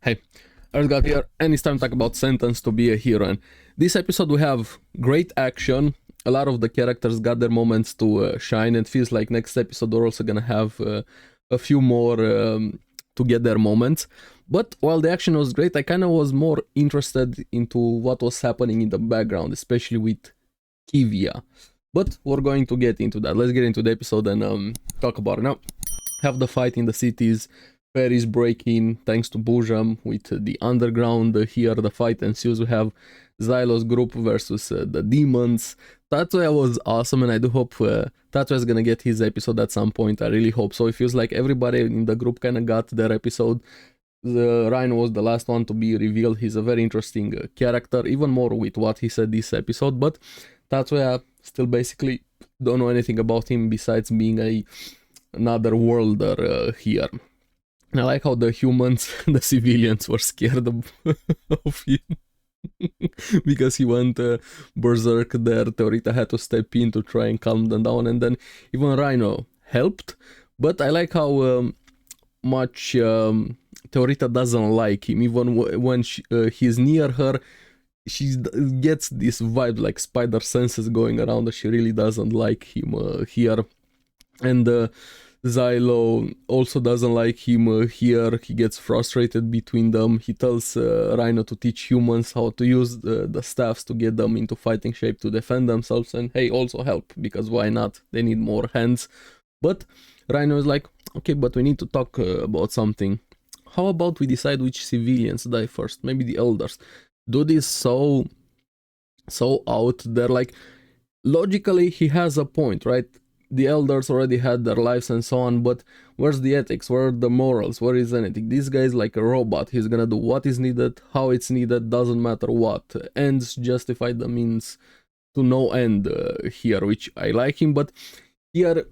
Hey, Earthgod here, and it's time to talk about Sentence to be a Hero. And this episode we have great action. A lot of the characters got their moments to shine, and feels like next episode we're also gonna have a few more to get their moments. But while the action was great, I kind of was more interested into what was happening in the background, especially with Kivia. But we're going to get into that. Let's get into the episode and talk about it now. Have the fight in the cities. Fairies break in thanks to Bujam with the underground. Here the fight ensues. We have Xylo's group versus the demons. Tatsuya was awesome, and I do hope Tatsuya is gonna get his episode at some point. I really hope so. It feels like everybody in the group kind of got their episode. The Rhino was the last one to be revealed. He's a very interesting character, even more with what he said this episode. But Tatsuya still basically don't know anything about him besides being another worlder here. I like how the humans, the civilians, were scared of him because he went berserk there. Teorita had to step in to try and calm them down, and then even Rhino helped. But I like how much Teorita doesn't like him. Even when he's near her, she gets this vibe like spider senses going around that she really doesn't like him here. And Xylo also doesn't like him here. He gets frustrated between them. He tells Rhino to teach humans how to use the staffs to get them into fighting shape to defend themselves, and hey, also help, because why not? They need more hands. But Rhino is like, okay, but we need to talk about something. How about we decide which civilians die first? Maybe the elders. Do this so out there. Like, logically, he has a point, right? The elders already had their lives and so on, but where's the ethics? Where are the morals? Where is anything? This guy is like a robot. He's gonna do what is needed, how it's needed, doesn't matter what. Ends justify the means to no end here, which I like him. But here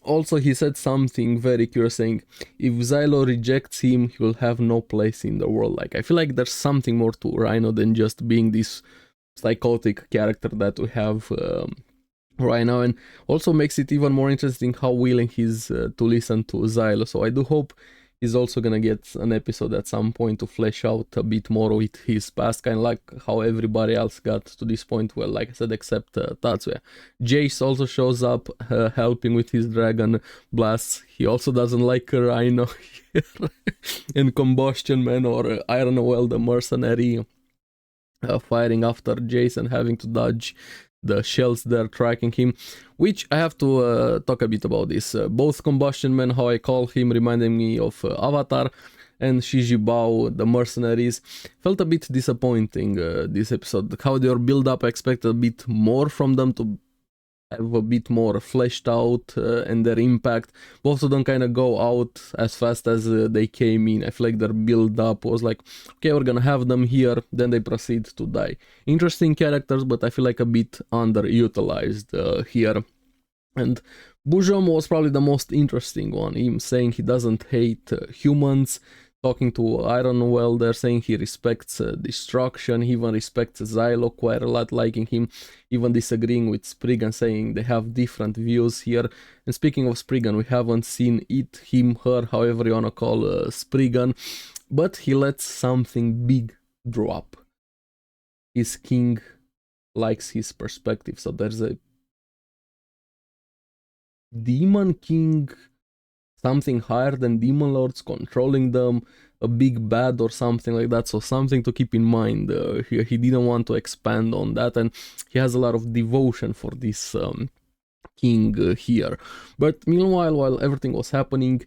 also he said something very curious, saying if Xylo rejects him, he will have no place in the world. Like, I feel like there's something more to Rhino than just being this psychotic character that we have right now, and also makes it even more interesting how willing he's to listen to Xylo. So I do hope he's also gonna get an episode at some point to flesh out a bit more with his past, kind of like how everybody else got to this point. Well, like I said, except Tatsuya. Jace also shows up helping with his dragon blasts. He also doesn't like Rhino here. And Combustion Man or Iron Well, the mercenary, firing after Jace and having to dodge the shells there tracking him, which I have to talk a bit about this. Both Combustion Man, how I call him, reminded me of Avatar, and Shiji Bao, the mercenaries, felt a bit disappointing this episode. How they were built up, I expected a bit more from them to have a bit more fleshed out and their impact. Both of them kind of go out as fast as they came in. I feel like their build up was like, okay, we're gonna have them here, then they proceed to die. Interesting characters, but I feel like a bit underutilized here. And Bujam was probably the most interesting one. Him saying he doesn't hate humans, talking to Iron Well, they're saying he respects destruction. He even respects Xylo quite a lot, liking him, even disagreeing with Spriggan, saying they have different views here. And speaking of Spriggan, we haven't seen it, him, her, however you wanna call Spriggan, but he lets something big drop. His king likes his perspective, so there's a demon king, something higher than demon lords controlling them, a big bad or something like that. So something to keep in mind. He didn't want to expand on that, and he has a lot of devotion for this king here. But meanwhile, while everything was happening,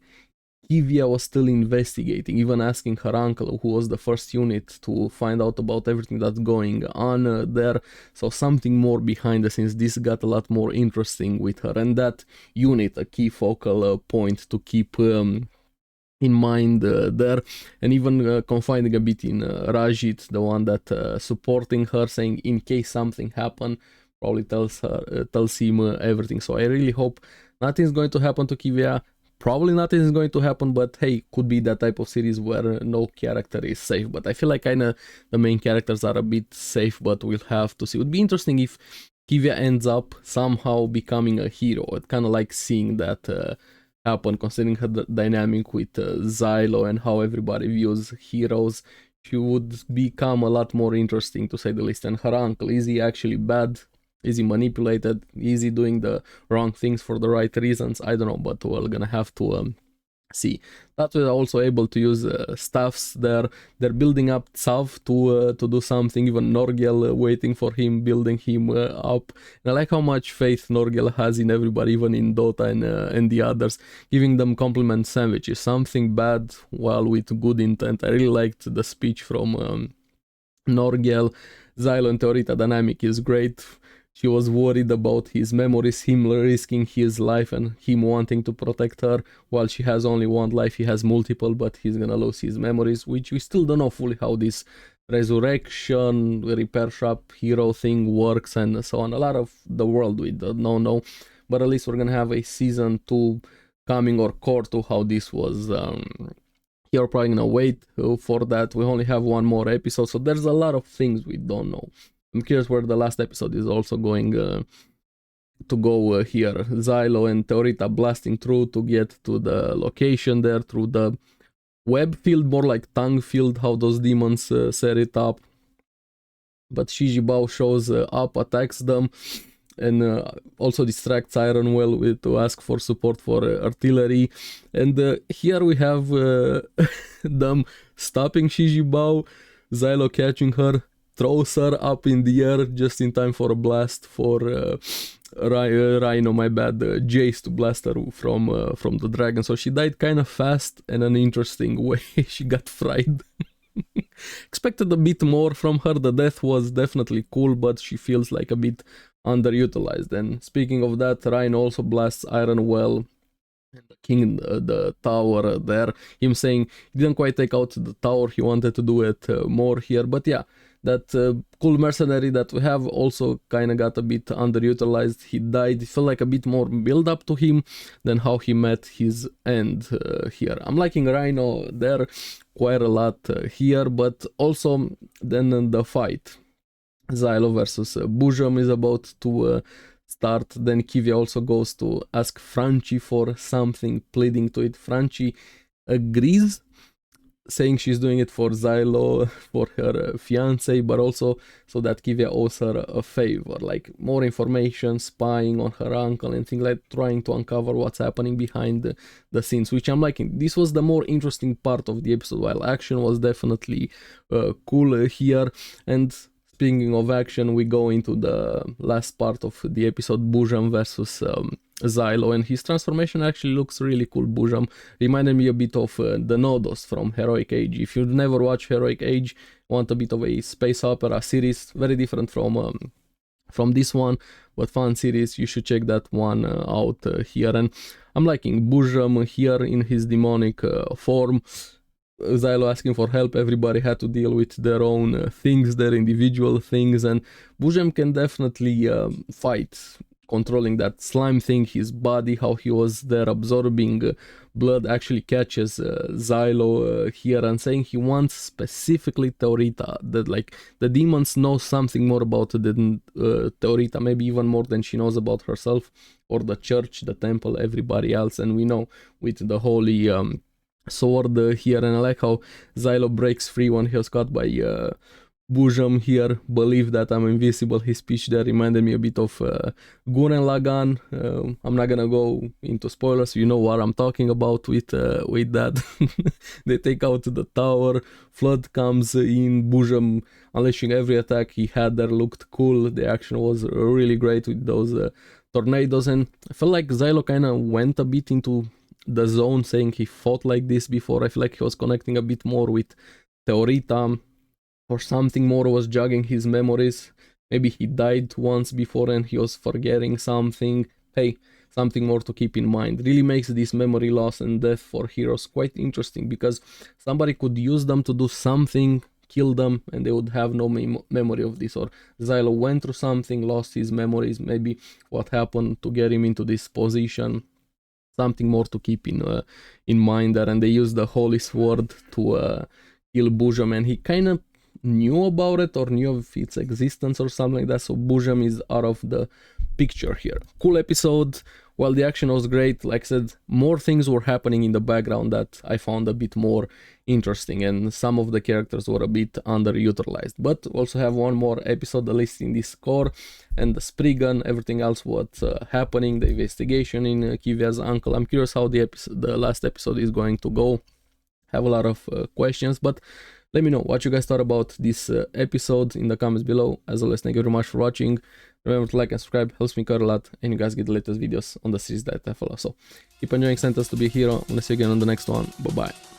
Kivia was still investigating, even asking her uncle, who was the first unit, to find out about everything that's going on there. So something more behind the scenes. This got a lot more interesting with her, and that unit, a key focal point to keep in mind there. And even confiding a bit in Rajit, the one that supporting her, saying in case something happened, probably tells him everything. So I really hope nothing's going to happen to Kivia. Probably nothing is going to happen, but hey, could be that type of series where no character is safe. But I feel like kinda the main characters are a bit safe, but we'll have to see. It would be interesting if Kivia ends up somehow becoming a hero. I'd kinda like seeing that happen, considering her dynamic with Xylo and how everybody views heroes. She would become a lot more interesting, to say the least. And her uncle, is he actually bad? Is he manipulated? Is he doing the wrong things for the right reasons? I don't know, but we're gonna have to see. That we're also able to use staffs there. They're building up Tsav to do something. Even Norgel waiting for him, building him up. And I like how much faith Norgel has in everybody, even in Dota and the others, giving them compliment sandwiches. Something bad while with good intent. I really liked the speech from Norgel. Xylo and Teorita dynamic is great. She was worried about his memories, him risking his life and him wanting to protect her. While she has only one life, he has multiple, but he's gonna lose his memories, which we still don't know fully how this resurrection, repair shop, hero thing works and so on. A lot of the world we don't know, but at least we're gonna have a season 2 coming, or core to how this was. You're probably gonna wait for that. We only have one more episode, so there's a lot of things we don't know. I'm curious where the last episode is also going to go here. Xylo and Teorita blasting through to get to the location there through the web field, more like tongue field, how those demons set it up. But Shijibao shows up, attacks them, and also distracts Ironwell to ask for support for artillery. And here we have them stopping Shijibao, Xylo catching her, throws her up in the air just in time for a blast for Rhino, my bad, Jace to blast her from the dragon. So she died kind of fast and an interesting way. She got fried. Expected a bit more from her. The death was definitely cool, but she feels like a bit underutilized. And speaking of that, Rhino also blasts Ironwell and the king, the tower there. Him saying he didn't quite take out the tower, he wanted to do it more here. But yeah, that cool mercenary that we have also kind of got a bit underutilized. He died. It felt like a bit more build up to him than how he met his end here. I'm liking Rhino there quite a lot here, but also then the fight. Xylo versus Bujam is about to start. Then Kivia also goes to ask Franchi for something, pleading to it. Franchi agrees, saying she's doing it for Xylo, for her fiance, but also so that Kivia owes her a favor, like more information, spying on her uncle and things like trying to uncover what's happening behind the scenes, which I'm liking. This was the more interesting part of the episode, while action was definitely cool here. And speaking of action, we go into the last part of the episode, Bujam versus Xylo, and his transformation actually looks really cool. Bujam reminded me a bit of the Nodos from Heroic Age. If you've never watched Heroic Age, want a bit of a space opera series, very different from this one, but fun series, you should check that one out here. And I'm liking Bujam here in his demonic form. Xylo asking for help, everybody had to deal with their own things, their individual things, and Bujam can definitely fight, controlling that slime thing, his body, how he was there absorbing blood, actually catches Xylo here and saying he wants specifically Teorita, that like the demons know something more about it than Teorita, maybe even more than she knows about herself or the church, the temple, everybody else. And we know with the holy sword here, and I like how Xylo breaks free when he was caught by Bujam here. Believe that I'm invisible. His speech there reminded me a bit of Gurren Lagann. I'm not gonna go into spoilers, you know what I'm talking about with that. They take out the tower, Flood comes in, Bujam unleashing every attack he had there, looked cool. The action was really great with those tornadoes, and I felt like Xylo kind of went a bit into the zone, saying he fought like this before. I feel like he was connecting a bit more with Teorita, or something more was jogging his memories. Maybe he died once before and he was forgetting something. Hey, something more to keep in mind. Really makes this memory loss and death for heroes quite interesting, because somebody could use them to do something, kill them, and they would have no memory of this. Or Xylo went through something, lost his memories, maybe what happened to get him into this position. Something more to keep in mind there. And they used the holy sword to kill Bujam, and he kind of knew about it or knew of its existence or something like that, so Bujam is out of the picture here. Cool episode, while the action was great, like I said, more things were happening in the background that I found a bit more interesting, and some of the characters were a bit underutilized. But also have one more episode, at least in this core, and the Spriggan, everything else what's happening, the investigation in Kivia's uncle. I'm curious how the last episode is going to go. Have a lot of questions, but let me know what you guys thought about this episode in the comments below. As always, thank you very much for watching. Remember to like and subscribe, helps me quite a lot, and you guys get the latest videos on the series that I follow. So keep enjoying Sentence to be a Hero. I'm gonna see you again on the next one. Bye bye.